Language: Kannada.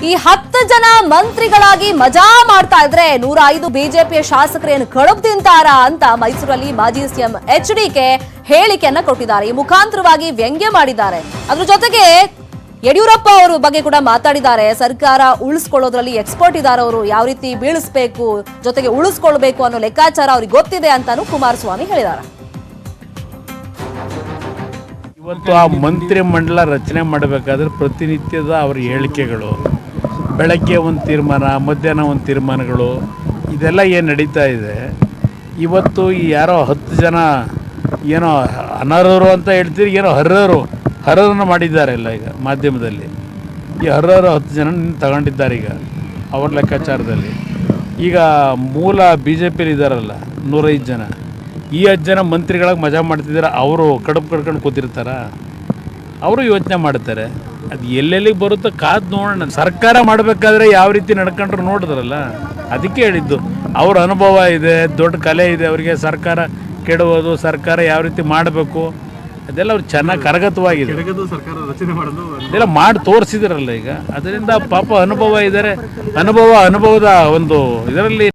ಈ 10 ಜನ ಮಂತ್ರಿಗಳಾಗಿ ಮಜಾ ಮಾಡ್ತಾ ಇದ್ರೆ 105 ಬಿಜೆಪಿಯ ಶಾಸಕರೇನು ಕಡುಬು ತಿಂತಾರಾ ಅಂತ ಮೈಸೂರಲ್ಲಿ ಮಾಜಿ ಸಿಎಂ ಎಚ್ಡಿಕೆ ಹೇಳಿಕೆಯನ್ನ ಕೊಟ್ಟಿದ್ದಾರೆ. ಈ ಮುಖಾಂತರವಾಗಿ ವ್ಯಂಗ್ಯ ಮಾಡಿದ್ದಾರೆ. ಅದ್ರ ಜೊತೆಗೆ ಯಡಿಯೂರಪ್ಪ ಅವರು ಬಗ್ಗೆ ಕೂಡ ಮಾತಾಡಿದ್ದಾರೆ. ಸರ್ಕಾರ ಉಳಿಸ್ಕೊಳ್ಳೋದ್ರಲ್ಲಿ ಎಕ್ಸ್ಪರ್ಟ್ ಇದ್ದಾರೆ, ಅವರು ಯಾವ ರೀತಿ ಬೀಳಿಸಬೇಕು ಜೊತೆಗೆ ಉಳಿಸ್ಕೊಳ್ಬೇಕು ಅನ್ನೋ ಲೆಕ್ಕಾಚಾರ ಅವ್ರಿಗೆ ಗೊತ್ತಿದೆ ಅಂತಾನು ಕುಮಾರಸ್ವಾಮಿ ಹೇಳಿದ್ದಾರೆ. ಇವತ್ತು ಆ ಮಂತ್ರಿ ಮಂಡಲ ರಚನೆ ಮಾಡಬೇಕಾದ್ರೆ ಪ್ರತಿನಿತ್ಯದ ಅವರ ಹೇಳಿಕೆಗಳು, ಬೆಳಗ್ಗೆ ಒಂದು ತೀರ್ಮಾನ, ಮಧ್ಯಾಹ್ನ ಒಂದು ತೀರ್ಮಾನಗಳು, ಇದೆಲ್ಲ ಏನು ನಡೀತಾ ಇದೆ. ಇವತ್ತು ಈ ಯಾರೋ 10 ಜನ ಏನೋ ಅನರ್ಹರು ಅಂತ ಹೇಳ್ತೀರಿ, ಏನೋ ಹರ್ಹರನ್ನು ಮಾಡಿದ್ದಾರೆ ಎಲ್ಲ ಈಗ ಮಾಧ್ಯಮದಲ್ಲಿ. ಈ ಹರ್ಹರು 10 ಜನ ತಗೊಂಡಿದ್ದಾರೆ ಈಗ ಅವ್ರ ಲೆಕ್ಕಾಚಾರದಲ್ಲಿ. ಈಗ ಮೂಲ ಬಿ ಜೆ ಪಿಲಿ ಇದ್ದಾರಲ್ಲ 105 ಜನ, ಈ 10 ಜನ ಮಂತ್ರಿಗಳಾಗಿ ಮಜಾ ಮಾಡ್ತಿದ್ದಾರೆ. ಅವರು ಕಡುಬು ಕಡ್ಕೊಂಡು ಕೂತಿರ್ತಾರ, ಅವರು ಯೋಚನೆ ಮಾಡ್ತಾರೆ. ಅದು ಎಲ್ಲೆಲ್ಲಿಗೆ ಬರುತ್ತೋ ಕಾದು ನೋಡೋಣ. ಸರ್ಕಾರ ಮಾಡಬೇಕಾದ್ರೆ ಯಾವ ರೀತಿ ನಡ್ಕೊಂಡ್ರು ನೋಡಿದ್ರಲ್ಲ, ಅದಕ್ಕೆ ಹೇಳಿದ್ದು. ಅವ್ರ ಅನುಭವ ಇದೆ, ದೊಡ್ಡ ಕಲೆ ಇದೆ ಅವರಿಗೆ. ಸರ್ಕಾರ ಕೆಡುವುದು, ಸರ್ಕಾರ ಯಾವ ರೀತಿ ಮಾಡಬೇಕು ಅದೆಲ್ಲ ಅವ್ರು ಚೆನ್ನಾಗಿ ಕರಗತವಾಗಿದೆ. ಇದೆಲ್ಲ ಮಾಡಿ ತೋರಿಸಿದ್ರಲ್ಲ ಈಗ. ಅದರಿಂದ ಪಾಪ ಅನುಭವ ಇದ್ದಾರೆ. ಅನುಭವದ ಒಂದು ಇದರಲ್ಲಿ